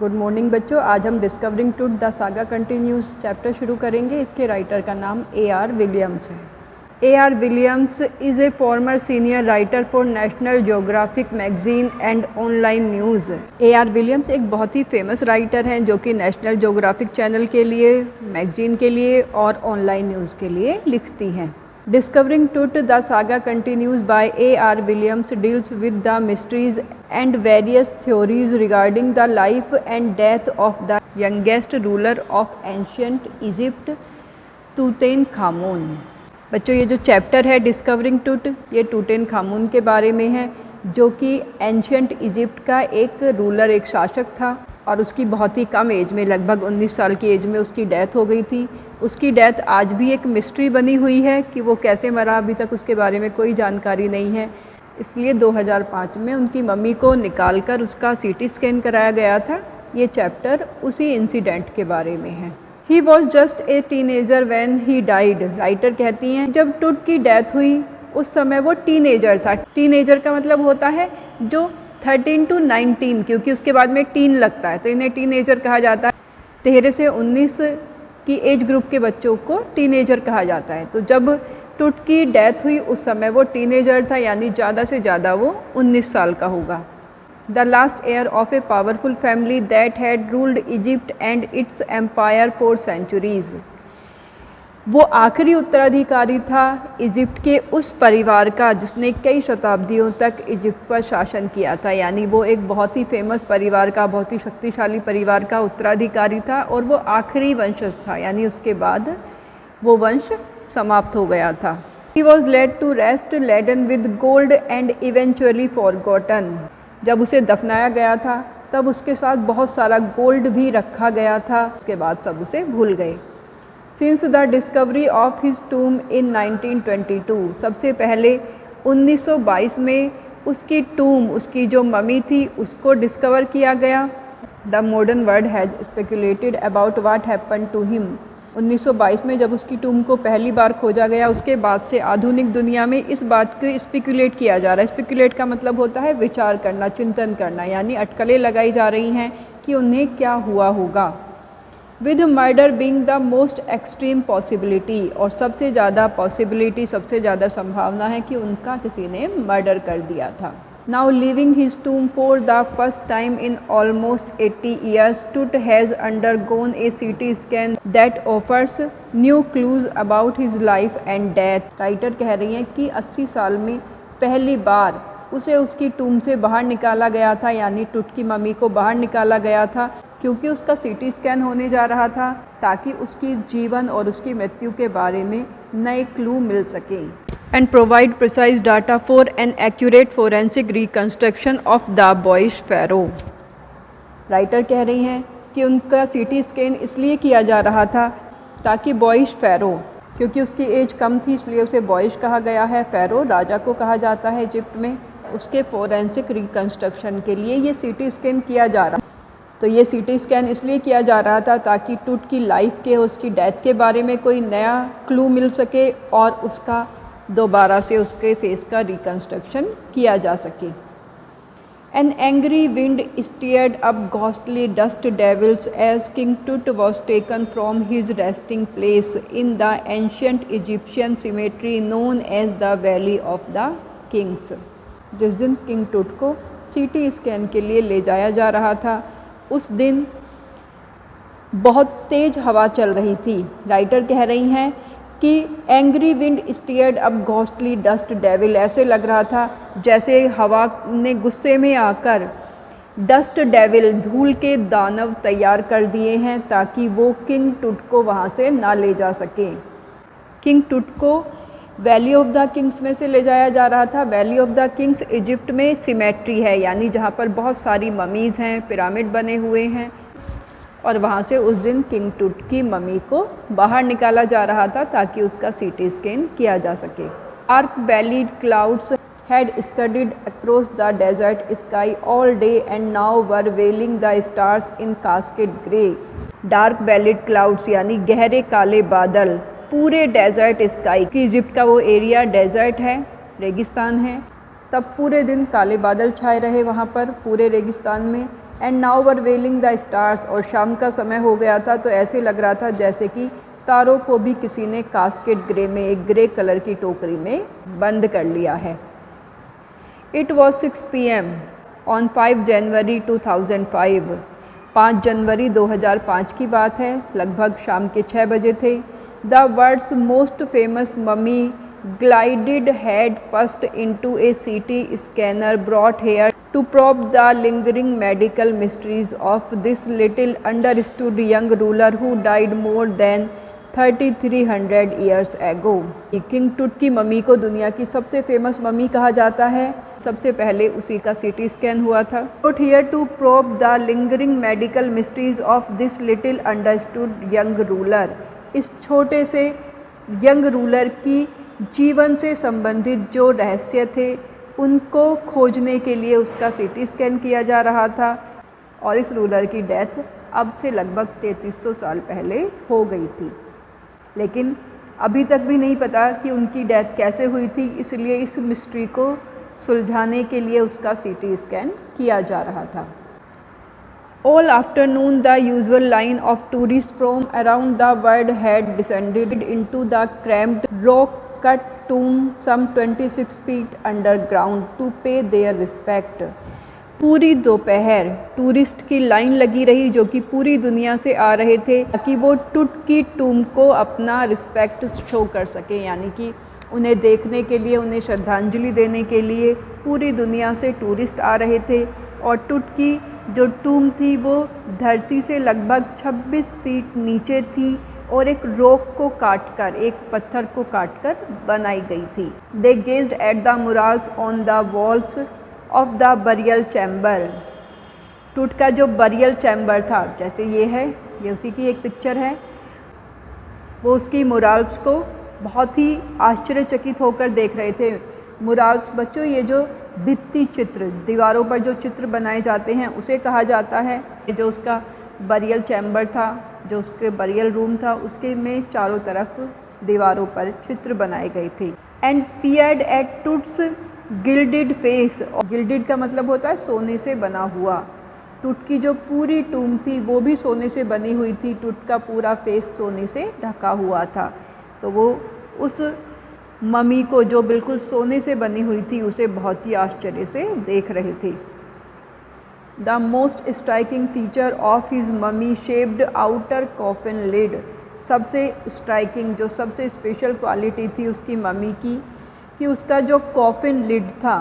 Good morning बच्चों। आज हम डिस्कवरिंग टूट द सागा कंटिन्यूज चैप्टर शुरू करेंगे। इसके राइटर का नाम A.R. विलियम्स है। A.R. Williams is a farmer senior writer for national geographic magazine and online news. A.R. Williams एक बहुत ही फेमस राइटर हैं जो कि नेशनल ज्योग्राफिक चैनल के लिए, मैगजीन के लिए और ऑनलाइन न्यूज़ के लिए लिखती हैं। Discovering Tut, the saga continues by A.R. Williams deals with the mysteries and various theories regarding the life and death of the youngest ruler of ancient Egypt, Tutankhamun। बच्चों ये जो चैप्टर है discovering टूट, ये टूटेनखामुन के बारे में है जो कि एंशियंट इजिप्ट का एक रूलर, एक शासक था और उसकी बहुत ही कम एज में, लगभग 19 साल की एज में उसकी डेथ हो गई थी। उसकी डेथ आज भी एक मिस्ट्री बनी हुई है कि वो कैसे मरा, अभी तक उसके बारे में कोई जानकारी नहीं है। इसलिए 2005 में उनकी मम्मी को निकालकर उसका CT स्कैन कराया गया था। ये चैप्टर उसी इंसिडेंट के बारे में है। He was just a teenager when he died. Writer कहती हैं जब टुट की डेथ हुई उस समय वो टीनेजर था। टीनेजर का मतलब होता है जो 13 to 19, क्योंकि उसके बाद में टीन लगता है तो इन्हें टीनेजर कहा जाता है। 13 से 19 की एज ग्रुप के बच्चों को टीनेजर कहा जाता है। तो जब टुट की डेथ हुई उस समय वो टीनेजर था, यानी ज़्यादा से ज़्यादा वो 19 साल का होगा। The last heir of a powerful family that had ruled Egypt and its empire for centuries. वो आखिरी उत्तराधिकारी था इजिप्ट के उस परिवार का जिसने कई शताब्दियों तक इजिप्ट पर शासन किया था, यानी वो एक बहुत ही फेमस परिवार का, बहुत ही शक्तिशाली परिवार का उत्तराधिकारी था और वो आखिरी वंशज था, यानी उसके बाद वो वंश समाप्त हो गया था। He was laid to rest laden with gold and eventually forgotten. जब उसे दफनाया गया था तब उसके साथ बहुत सारा गोल्ड भी रखा गया था, उसके बाद सब उसे भूल गए। Since the discovery of his tomb in 1922, सबसे पहले 1922 में उसकी टूम, उसकी जो ममी थी, उसको डिस्कवर किया गया। The modern world has speculated about what happen to him. 1922 में जब उसकी टूम को पहली बार खोजा गया, उसके बाद से आधुनिक दुनिया में इस बात को स्पेकुलेट किया जा रहा है। स्पेकुलेट का मतलब होता है विचार करना, चिंतन करना, यानी अटकलें लगाई जा रही हैं कि उन्हें क्या हुआ होगा। With murder being the most extreme possibility, और सबसे ज़्यादा पॉसिबिलिटी, सबसे ज़्यादा संभावना है कि उनका किसी ने मर्डर कर दिया था। Now living his tomb for the first time in almost 80 years, Tut has undergone a CT scan that offers new clues about his life and death. Writer कह रही हैं कि 80 साल में पहली बार उसे उसकी टूम से बाहर निकाला गया था, यानी टुट की मम्मी को बाहर निकाला गया था क्योंकि उसका CT स्कैन होने जा रहा था ताकि उसकी जीवन और उसकी मृत्यु के बारे में नए क्लू मिल सके and provide precise data for an accurate forensic reconstruction of the boyish pharaoh. Writer कह रही हैं कि उनका CT स्कैन इसलिए किया जा रहा था ताकि बॉयिश फेरो, क्योंकि उसकी एज कम थी इसलिए उसे बॉयिश कहा गया है, फेरो राजा को कहा जाता है इजिप्ट में, उसके फोरेंसिक रिकन्स्ट्रक्शन के लिए ये CT स्कैन किया जा रहा। तो ये CT स्कैन इसलिए किया जा रहा था ताकि टुट की लाइफ के, उसकी डेथ के बारे में कोई नया क्लू मिल सके और उसका दोबारा से उसके फेस का रिकन्स्ट्रक्शन किया जा सके। An angry wind stirred up ghostly dust devils as King Tut was taken from his resting place in the ancient Egyptian cemetery known as the Valley of the Kings. जिस दिन king टुट को CT scan के लिए ले जाया जा रहा था उस दिन बहुत तेज़ हवा चल रही थी। राइटर कह रही हैं कि angry wind stirred up ghostly dust devil, ऐसे लग रहा था जैसे हवा ने गुस्से में आकर डस्ट डेविल, धूल के दानव तैयार कर दिए हैं ताकि वो किंग टुट को वहाँ से ना ले जा सके। किंग टुट को वैली ऑफ द किंग्स में से ले जाया जा रहा था। Valley of the Kings Egypt में सिमेट्री है, यानी जहाँ पर बहुत सारी ममीज़ हैं, पिरामिड बने हुए हैं, और वहाँ से उस दिन किंग टुट की मम्मी को बाहर निकाला जा रहा था ताकि उसका CT स्कैन किया जा सके। Dark veiled clouds had scudded across the desert sky all day and now were veiling the stars in casket grey. Dark veiled clouds यानी गहरे काले बादल पूरे डेजर्ट स्काई, कि इजिप्ट का वो एरिया डेजर्ट है, रेगिस्तान है, तब पूरे दिन काले बादल छाए रहे वहाँ पर पूरे रेगिस्तान में, and now were veiling the stars, और शाम का समय हो गया था तो ऐसे लग रहा था जैसे कि तारों को भी किसी ने कास्केट ग्रे में, एक ग्रे कलर की टोकरी में बंद कर लिया है। इट वॉज 6 PM ऑन 5 जनवरी 2005, 5 जनवरी 2005 की बात है, लगभग शाम के 6 बजे थे। The world's most famous mummy glided head first into a CT scanner brought here to probe the lingering medical mysteries of this little understood young ruler who died more than 3300 years ago। King टूट की mummy को दुनिया की सबसे famous mummy कहा जाता है। सबसे पहले उसी का CT स्कैन हुआ था। Put here to probe the lingering medical mysteries of this little understood young ruler। इस छोटे से यंग रूलर की जीवन से संबंधित जो रहस्य थे उनको खोजने के लिए उसका CT स्कैन किया जा रहा था, और इस रूलर की डेथ अब से लगभग 3300 साल पहले हो गई थी, लेकिन अभी तक भी नहीं पता कि उनकी डेथ कैसे हुई थी, इसलिए इस मिस्ट्री को सुलझाने के लिए उसका CT स्कैन किया जा रहा था। All afternoon the usual line of tourists from around the world had descended into the cramped rock-cut tomb some 26 feet underground to pay their respect। पूरी दोपहर टूरिस्ट की लाइन लगी रही जो कि पूरी दुनिया से आ रहे थे ताकि वो टूट की टूम को अपना रिस्पेक्ट शो कर सकें, यानी कि उन्हें देखने के लिए, उन्हें श्रद्धांजलि देने के लिए पूरी दुनिया से टूरिस्ट आ रहे थे। और टूट की जो टूम थी वो धरती से लगभग 26 फीट नीचे थी और एक रॉक को काटकर, एक पत्थर को काटकर बनाई गई थी। They gazed at the murals on the walls of the burial chamber. Tut का जो बरियल चैम्बर था, जैसे ये है, ये उसी की एक पिक्चर है, वो उसकी मुराल्स को बहुत ही आश्चर्यचकित होकर देख रहे थे। मुराल्स बच्चों, ये जो भित्ति चित्र, दीवारों पर जो चित्र बनाए जाते हैं उसे कहा जाता है। जो उसका बरियल चैम्बर था, जो उसके बरियल रूम था, उसके में चारों तरफ दीवारों पर चित्र बनाए गए थे। And peered at Tut's gilded face, और गिल्डेड का मतलब होता है सोने से बना हुआ। टूट की जो पूरी टूम थी वो भी सोने से बनी हुई थी, टूट का पूरा फेस सोने से ढका हुआ था। तो वो उस मम्मी को जो बिल्कुल सोने से बनी हुई थी उसे बहुत ही आश्चर्य से देख रहे थे। The most striking feature of his mummy shaped outer coffin lid, सबसे स्ट्राइकिंग, जो सबसे स्पेशल क्वालिटी थी उसकी मम्मी की कि उसका जो कॉफिन लिड था,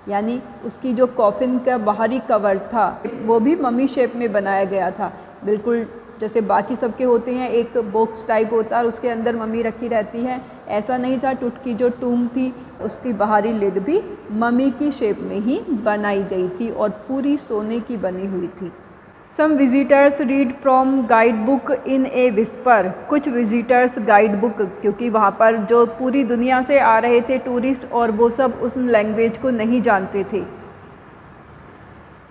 यानी उसकी जो कॉफिन का बाहरी कवर था वो भी मम्मी शेप में बनाया गया था। बिल्कुल जैसे बाकी सबके होते हैं, एक बॉक्स टाइप होता है और उसके अंदर मम्मी रखी रहती है, ऐसा नहीं था। टूट की जो टूम थी उसकी बाहरी लिड भी मम्मी की शेप में ही बनाई गई थी और पूरी सोने की बनी हुई थी। Some visitors read from guide book in a whisper, कुछ विजिटर्स गाइड बुक, क्योंकि वहाँ पर जो पूरी दुनिया से आ रहे थे टूरिस्ट और वो सब उस लैंग्वेज को नहीं जानते थे,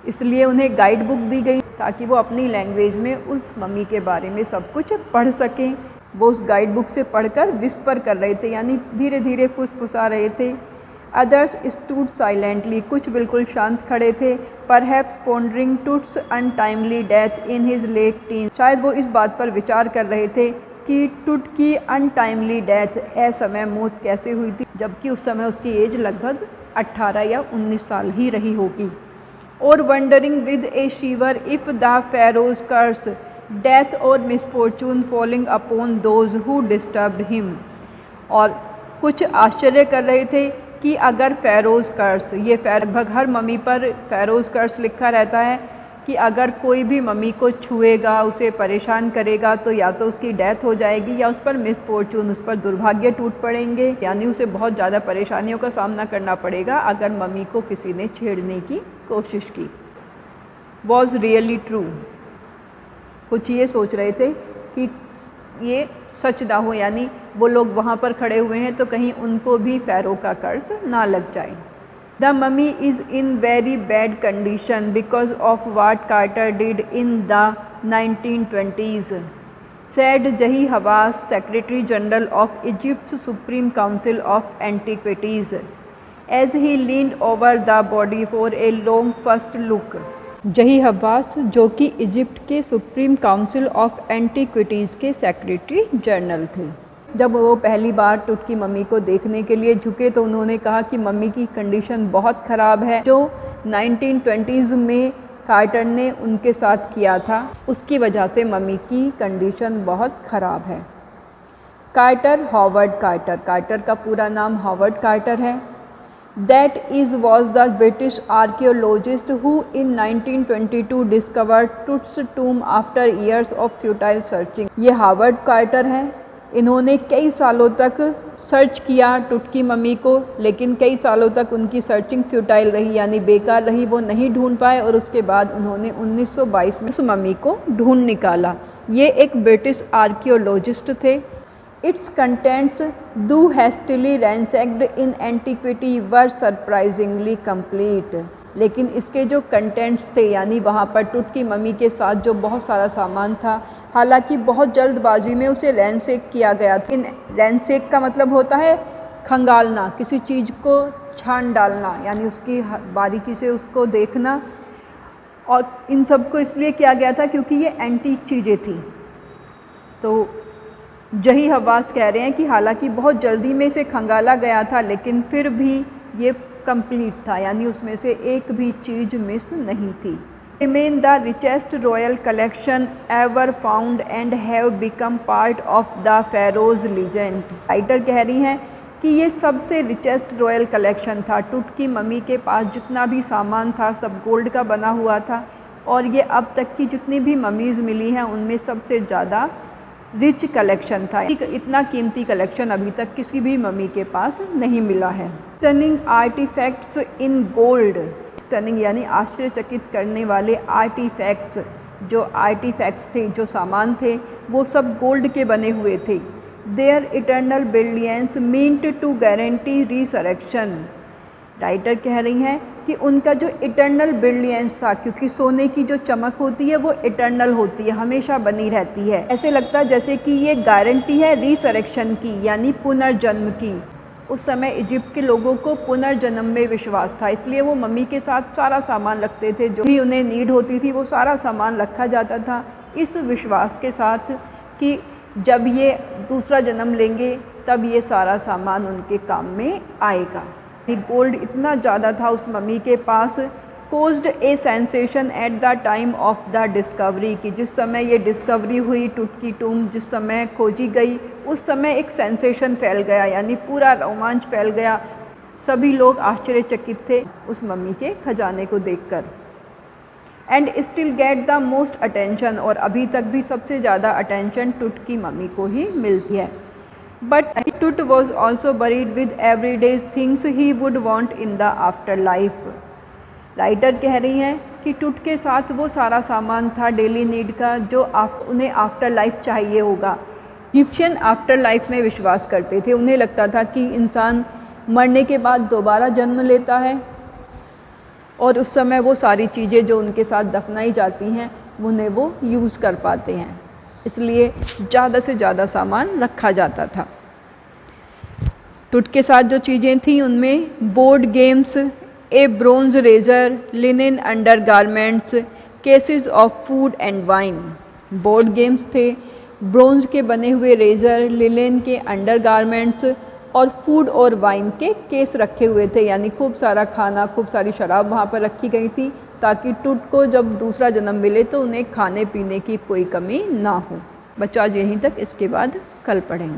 इसलिए उन्हें गाइड बुक दी गई ताकि वो अपनी लैंग्वेज में उस मम्मी के बारे में सब कुछ पढ़ सकें। वो उस गाइड बुक से पढ़कर विस्पर कर रहे थे, यानी धीरे धीरे फुसफुसा रहे थे। अदर्स स्टूड साइलेंटली, कुछ बिल्कुल शांत खड़े थे। Perhaps pondering Tut's untimely death in his late teen, शायद वो इस बात पर विचार कर रहे थे कि टूट की अनटाइमली डेथ, असमय मौत कैसे हुई थी, जबकि उस समय उसकी एज लगभग 18 या 19 साल ही रही होगी। और wondering with a shiver if the pharaoh's curse death or misfortune falling upon those who disturbed him, और कुछ आश्चर्य कर रहे थे कि अगर फेरोज कर्स, ये लगभग हर मम्मी पर फेरोज कर्स लिखा रहता है कि अगर कोई भी मम्मी को छुएगा, उसे परेशान करेगा तो या तो उसकी डेथ हो जाएगी या उस पर मिसफॉर्चून, उस पर दुर्भाग्य टूट पड़ेंगे, यानी उसे बहुत ज़्यादा परेशानियों का सामना करना पड़ेगा अगर मम्मी को किसी ने छेड़ने की कोशिश की। वॉज रियली ट्रू, कुछ ये सोच रहे थे कि ये सच ना हो, यानी वो लोग वहाँ पर खड़े हुए हैं तो कहीं उनको भी फेरो का कर्ज ना लग जाए। The mummy is in very bad condition because of what Carter did in the 1920s, said Zahi Hawass, secretary general of Egypt's Supreme Council of Antiquities, as he leaned over the body for a long first look। जही हब्बास, जो कि Egypt के supreme Council of antiquities के secretary general थे। जब वो पहली बार टुट की मम्मी को देखने के लिए झुके तो उन्होंने कहा कि मम्मी की कंडीशन बहुत ख़राब है। जो 1920s में कार्टर ने उनके साथ किया था उसकी वजह से मम्मी की कंडीशन बहुत ख़राब है। कार्टर, हॉवर्ड कार्टर, कार्टर का पूरा नाम हॉवर्ड कार्टर है। That is was the British archaeologist who in 1922 discovered Tut's tomb after years of futile searching। ये हावर्ड कार्टर हैं। इन्होंने कई सालों तक सर्च किया टुट की मम्मी को, लेकिन कई सालों तक उनकी सर्चिंग फ्यूटाइल रही, यानी बेकार रही, वो नहीं ढूंढ पाए और उसके बाद उन्होंने 1922 में उस मम्मी को ढूंढ निकाला। ये एक ब्रिटिश आर्कियोलॉजिस्ट थे। Its contents, though hastily ransacked in antiquity, were surprisingly complete। लेकिन इसके जो कंटेंट्स थे, यानी वहाँ पर टुट की मम्मी के साथ जो बहुत सारा सामान था, हालांकि बहुत जल्दबाजी में उसे रैंसेक किया गया था। रैंसेक का मतलब होता है खंगालना, किसी चीज़ को छान डालना, यानी उसकी बारीकी से उसको देखना। और इन सब को इसलिए किया गया था क्योंकि ये एंटीक चीज़ें थी। तो जही हब्बास कह रहे हैं कि हालांकि बहुत जल्दी में इसे खंगाला गया था, लेकिन फिर भी ये कंप्लीट था, यानी उसमें से एक भी चीज़ मिस नहीं थी। Remain the richest royal collection ever found and have become part of the Feroz legend. Writer कह रही हैं कि ये सबसे रिचेस्ट रॉयल कलेक्शन था। टुट की मम्मी के पास जितना भी सामान था सब गोल्ड का बना हुआ था, और ये अब तक की जितनी भी मम्मीज़ मिली हैं उनमें सबसे ज़्यादा रिच कलेक्शन था। इतना कीमती कलेक्शन अभी तक किसी भी मम्मी के पास नहीं मिला है। Stunning artifacts in gold, stunning यानी आश्चर्यचकित करने वाले आर्टिफैक्ट्स, जो आर्टिफैक्ट्स थे, जो सामान थे, वो सब गोल्ड के बने हुए थे। Their eternal brilliance meant to guarantee resurrection. Writer कह रही हैं कि उनका जो इटर्नल ब्रिलियंस था, क्योंकि सोने की जो चमक होती है वो इटर्नल होती है, हमेशा बनी रहती है। ऐसे लगता है जैसे कि ये गारंटी है रिसरेक्शन की, यानी पुनर्जन्म की। उस समय इजिप्ट के लोगों को पुनर्जन्म में विश्वास था, इसलिए वो मम्मी के साथ सारा सामान रखते थे, जो भी उन्हें नीड होती थी वो सारा सामान रखा जाता था, इस विश्वास के साथ कि जब ये दूसरा जन्म लेंगे तब ये सारा सामान उनके काम में आएगा। गोल्ड इतना ज़्यादा था उस मम्मी के पास, caused a sensation at the time of the discovery, कि जिस समय ये डिस्कवरी हुई टुट की टूम जिस समय खोजी गई उस समय एक सेंसेशन फैल गया, यानी पूरा रोमांच फैल गया। सभी लोग आश्चर्यचकित थे उस मम्मी के खजाने को देखकर। And still get the most attention, और अभी तक भी सबसे ज़्यादा अटेंशन टुट की मम्मी को ही मिलती है। But Tut was also buried with everyday things he would want in the afterlife। Writer कह रही हैं कि टुट के साथ वो सारा सामान था डेली नीड का जो उन्हें आफ्टर लाइफ चाहिए होगा। इजिप्शियन आफ्टर लाइफ में विश्वास करते थे, उन्हें लगता था कि इंसान मरने के बाद दोबारा जन्म लेता है और उस समय वो सारी चीज़ें जो उनके साथ दफनाई जाती हैं उन्हें वो यूज़ कर पाते हैं, इसलिए ज़्यादा से ज़्यादा सामान रखा जाता था। टुट के साथ जो चीज़ें थीं उनमें board games, a bronze razor, linen under garments, cases of food and wine. Board games थे, ब्रोंज के बने हुए रेज़र, लिनन के अंडर गारमेंट्स और फूड और वाइन के केस रखे हुए थे, यानी खूब सारा खाना, खूब सारी शराब वहाँ पर रखी गई थी ताकि टुट को जब दूसरा जन्म मिले तो उन्हें खाने पीने की कोई कमी ना हो। बच्चों आज यहीं तक, इसके बाद कल पढ़ेंगे।